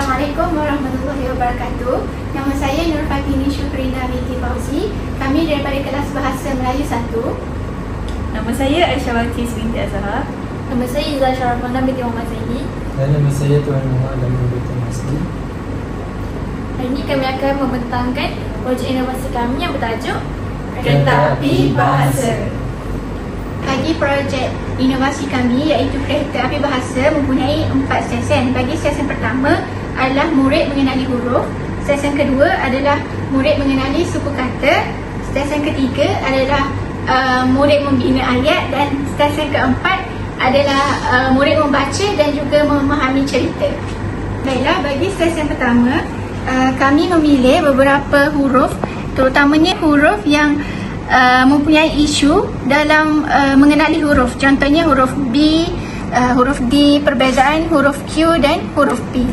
Assalamualaikum warahmatullahi wabarakatuh. Nama saya Nur Fakini Syukrina binti Fauzi. Kami daripada kelas Bahasa Melayu 1. Nama saya Aisyah Walkis binti Azhar. Nama saya Izzah Syarafana binti Muhammad Zaidi. Dan nama saya Tuan Muhammad Alamin binti Masdi. Hari ini kami akan membentangkan projek inovasi kami yang bertajuk Kereta Api Bahasa. Bagi projek inovasi kami iaitu Kereta Api Bahasa mempunyai 4 sesen. Bagi sesen pertama adalah murid mengenali huruf. Sesen kedua adalah murid mengenali suku kata. Sesen ketiga adalah murid membina ayat. Dan sesen keempat adalah murid membaca dan juga memahami cerita. Baiklah, bagi sesen pertama kami memilih beberapa huruf, terutamanya huruf yang mempunyai isu dalam mengenali huruf. Contohnya huruf B, huruf D, perbezaan huruf Q dan huruf P.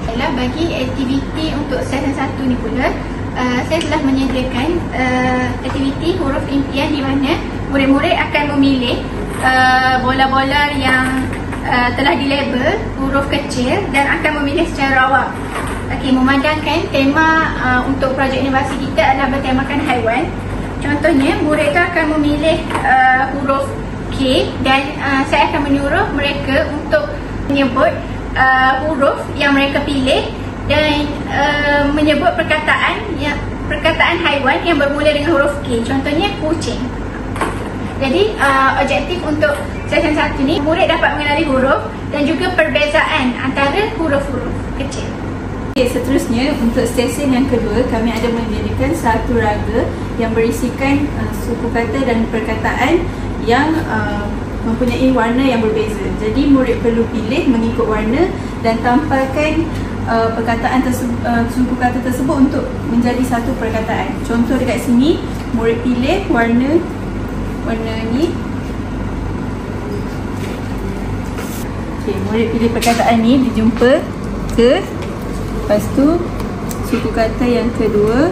Baiklah, bagi aktiviti untuk sesen 1 ni pula, saya telah menyediakan aktiviti huruf impian di mana murid-murid akan memilih bola-bola yang telah dilabel huruf kecil dan akan memilih secara rawak. Okey, memandangkan tema untuk projek inovasi kita adalah bertemakan haiwan. Contohnya, murid itu akan memilih huruf K dan saya akan menyuruh mereka untuk menyebut huruf yang mereka pilih dan menyebut perkataan haiwan yang bermula dengan huruf K. Contohnya, kucing. Jadi, objektif untuk sesen 1 ni, murid dapat mengenali huruf dan juga perbezaan antara huruf-huruf kecil. Okay, seterusnya untuk sesen yang kedua, kami ada menyediakan satu raga yang berisikan suku kata dan perkataan yang mempunyai warna yang berbeza. Jadi murid perlu pilih mengikut warna dan tampalkan perkataan suku kata tersebut untuk menjadi satu perkataan. Contoh dekat sini, murid pilih warna ni. Okay, murid pilih perkataan ni, dijumpa ke. Lepas tu suku kata yang kedua,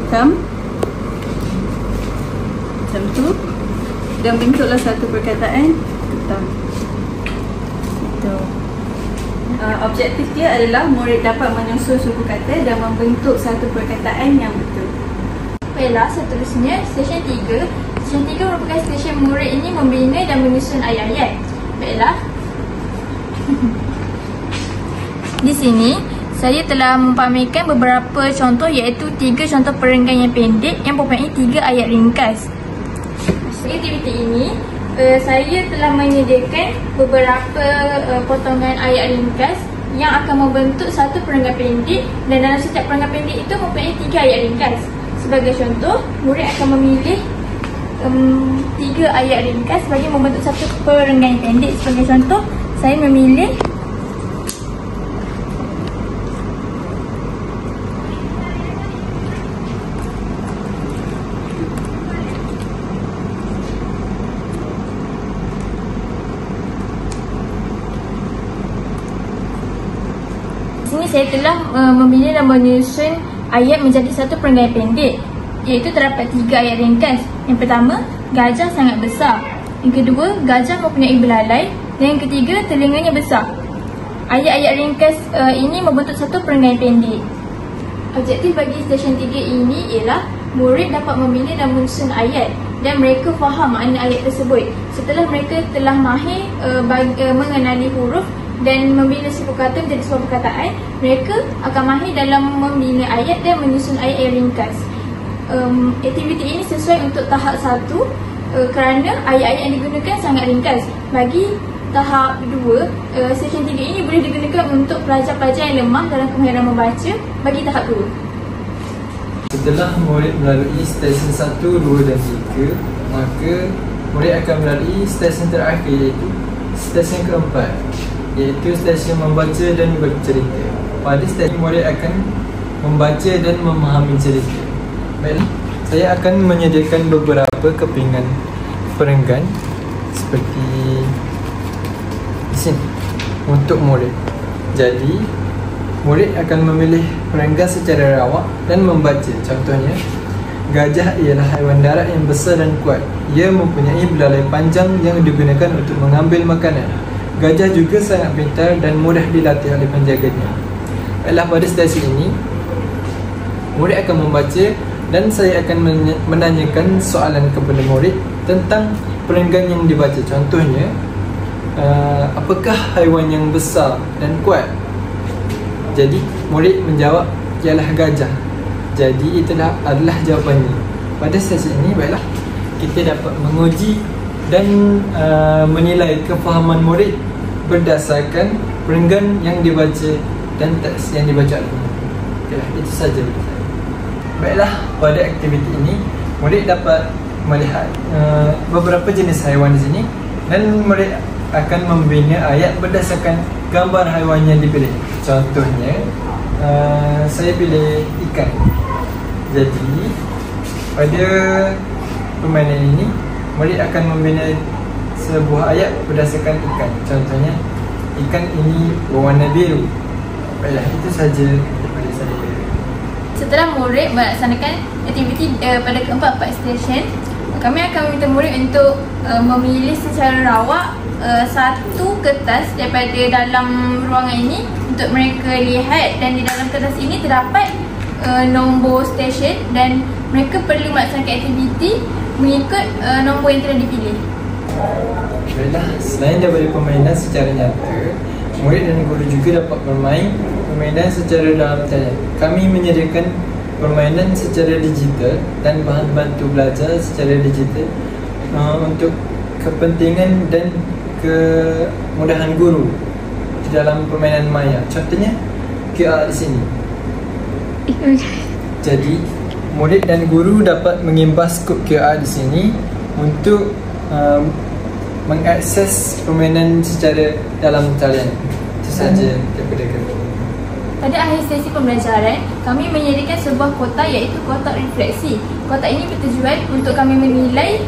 macam tu, dan bentuklah satu perkataan ketam. Itu. Objektif dia adalah murid dapat menyusun suku kata dan membentuk satu perkataan yang betul. Baiklah, seterusnya session 3. Session 3 merupakan session murid ini membina dan menyusun ayat-ayat. Baiklah. Di sini saya telah mempamerkan beberapa contoh, iaitu 3 contoh perenggan yang pendek yang mempunyai 3 ayat ringkas. Di aktiviti ini, saya telah menyediakan beberapa potongan ayat ringkas yang akan membentuk satu perenggan pendek, dan dalam setiap perenggan pendek itu mempunyai 3 ayat ringkas. Sebagai contoh, murid akan memilih 3 ayat ringkas bagi membentuk satu perenggan yang pendek. Sebagai contoh, saya memilih saya telah memilih dan menyusun ayat menjadi satu perenggan pendek, iaitu terdapat 3 ayat ringkas. Yang pertama, gajah sangat besar. Yang kedua, gajah mempunyai belalai. Dan yang ketiga, telinganya besar. Ayat-ayat ringkas ini membentuk satu perenggan pendek. Objektif bagi session 3 ini ialah murid dapat memilih dan menyusun ayat dan mereka faham makna ayat tersebut. Setelah mereka telah mahir mengenali huruf dan membina suku kata menjadi sebuah perkataan, mereka akan mahir dalam membina ayat dan menyusun ayat yang ringkas. Aktiviti ini sesuai untuk tahap 1 kerana ayat-ayat yang digunakan sangat ringkas. Bagi tahap 2, session 3 ini boleh digunakan untuk pelajar-pelajar yang lemah dalam kemahiran membaca bagi tahap 2. Setelah murid melalui stesen 1, 2 dan 3, maka murid akan melalui stesen terakhir, iaitu stesen keempat, iaitu stesen membaca dan bercerita. Pada stesen murid akan membaca dan memahami cerita. Baiklah, saya akan menyediakan beberapa kepingan perenggan seperti di sini untuk murid. Jadi, murid akan memilih perenggan secara rawak dan membaca. Contohnya, gajah ialah haiwan darat yang besar dan kuat. Ia mempunyai belalai panjang yang digunakan untuk mengambil makanan. Gajah juga sangat pintar dan mudah dilatih oleh penjaganya. Baiklah, pada sesi ini murid akan membaca dan saya akan menanyakan soalan kepada murid tentang perenggan yang dibaca. Contohnya, apakah haiwan yang besar dan kuat? Jadi murid menjawab ialah gajah. Jadi itulah adalah jawapannya. Pada sesi ini, baiklah, kita dapat menguji dan menilai kefahaman murid berdasarkan perenggan yang dibaca dan teks yang dibaca. Okeylah, itu saja. Baiklah, pada aktiviti ini murid dapat melihat beberapa jenis haiwan di sini dan murid akan membina ayat berdasarkan gambar haiwan yang dipilih. Contohnya, saya pilih ikan. Jadi pada permainan ini murid akan membina sebuah ayat berdasarkan ikan. Contohnya, ikan ini berwarna biru. Baiklah, itu saja daripada saya. Setelah murid melaksanakan aktiviti pada keempat stesen, kami akan meminta murid untuk memilih secara rawak satu kertas daripada dalam ruangan ini untuk mereka lihat, dan di dalam kertas ini terdapat nombor stesen dan mereka perlu melaksanakan aktiviti mengikut nombor yang telah dipilih. Baiklah, selain daripada permainan secara nyata, murid dan guru juga dapat bermain permainan secara dalam talian. Kami menyediakan permainan secara digital dan bahan bantu belajar secara digital untuk kepentingan dan kemudahan guru di dalam permainan maya. Contohnya QR di sini. Jadi murid dan guru dapat mengimbas kod QR di sini untuk mengakses permainan secara dalam talian. Itu saja daripada kami. Pada akhir sesi pembelajaran, kami menyediakan sebuah kotak iaitu kotak refleksi. Kotak ini bertujuan untuk kami menilai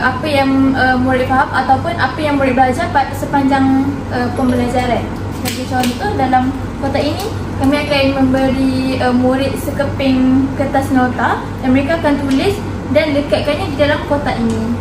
apa yang murid faham ataupun apa yang murid belajar sepanjang pembelajaran. Sebagai contoh, dalam kotak ini kami akan memberi murid sekeping kertas nota dan mereka akan tulis dan lekatkannya di dalam kotak ini.